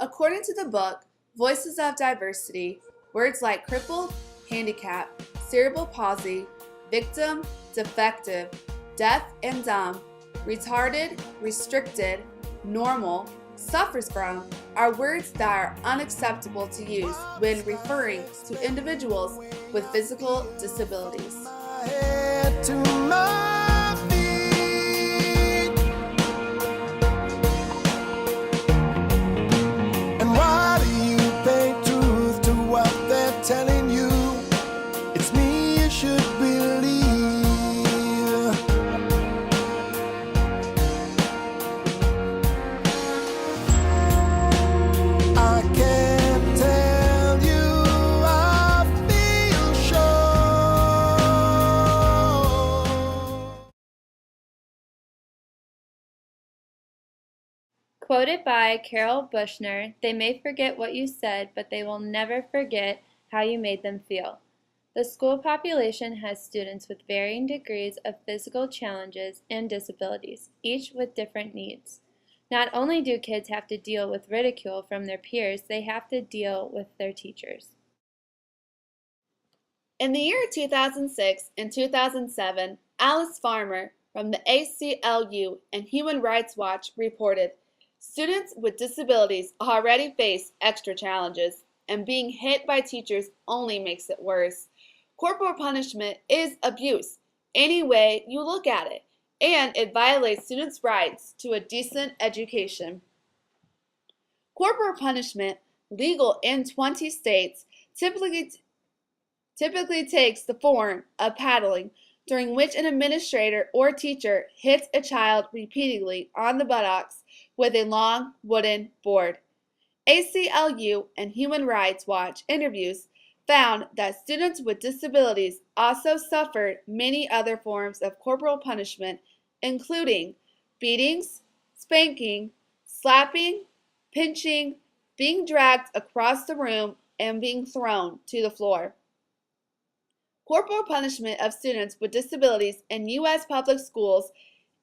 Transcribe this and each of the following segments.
According to the book, Voices of Diversity, words like crippled, handicap, cerebral palsy, victim, defective, deaf and dumb, retarded, restricted, normal, suffers from are words that are unacceptable to use when referring to individuals with physical disabilities. Telling you it's me you should believe. I can't tell you I feel sure. Quoted by Carol Bushner, "They may forget what you said, but they will never forget how you made them feel." The school population has students with varying degrees of physical challenges and disabilities, each with different needs. Not only do kids have to deal with ridicule from their peers, they have to deal with their teachers. In the year 2006 and 2007, Alice Farmer from the ACLU and Human Rights Watch reported, "Students with disabilities already face extra challenges, and being hit by teachers only makes it worse. Corporal punishment is abuse, any way you look at it, and it violates students' rights to a decent education." Corporal punishment, legal in 20 states, typically takes the form of paddling, during which an administrator or teacher hits a child repeatedly on the buttocks with a long wooden board. ACLU and Human Rights Watch interviews found that students with disabilities also suffered many other forms of corporal punishment, including beatings, spanking, slapping, pinching, being dragged across the room, and being thrown to the floor. Corporal punishment of students with disabilities in U.S. public schools,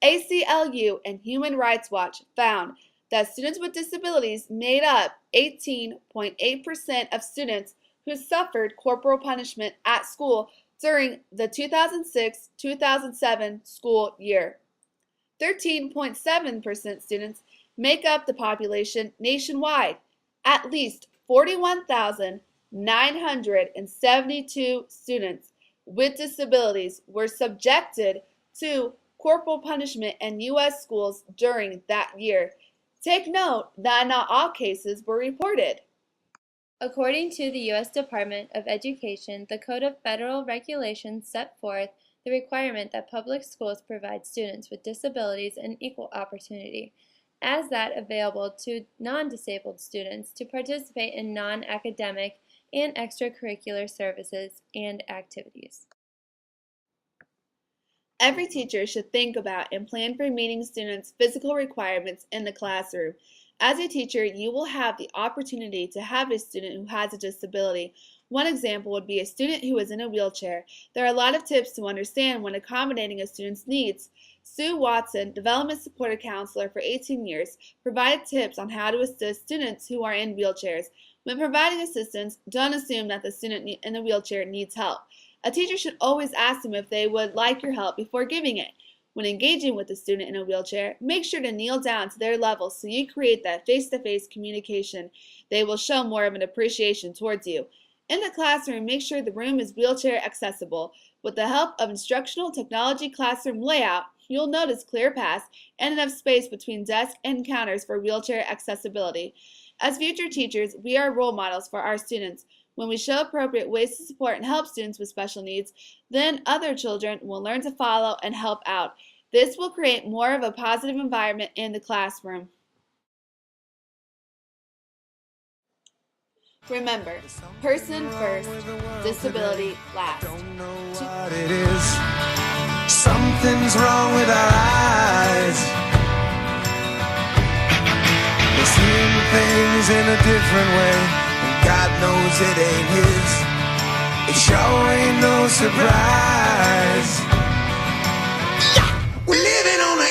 ACLU and Human Rights Watch found that students with disabilities made up 18.8% of students who suffered corporal punishment at school during the 2006-2007 school year. 13.7% students make up the population nationwide. At least 41,972 students with disabilities were subjected to corporal punishment in U.S. schools during that year. Take note that not all cases were reported. According to the U.S. Department of Education, the Code of Federal Regulations set forth the requirement that public schools provide students with disabilities an equal opportunity, as that available to non-disabled students, to participate in non-academic and extracurricular services and activities. Every teacher should think about and plan for meeting students' physical requirements in the classroom. As a teacher, you will have the opportunity to have a student who has a disability. One example would be a student who is in a wheelchair. There are a lot of tips to understand when accommodating a student's needs. Sue Watson, Development Supported Counselor for 18 years, provided tips on how to assist students who are in wheelchairs. When providing assistance, don't assume that the student in the wheelchair needs help. A teacher should always ask them if they would like your help before giving it. When engaging with a student in a wheelchair, make sure to kneel down to their level so you create that face-to-face communication. They will show more of an appreciation towards you. In the classroom, make sure the room is wheelchair accessible. With the help of instructional technology classroom layout, you'll notice clear paths and enough space between desks and counters for wheelchair accessibility. As future teachers, we are role models for our students. When we show appropriate ways to support and help students with special needs, then other children will learn to follow and help out. This will create more of a positive environment in the classroom. Remember, person first, disability last. Don't know what it is. Something's wrong with our eyes. We're seeing things in a different way. God knows it ain't his. It sure ain't no surprise. Yeah! We're living on a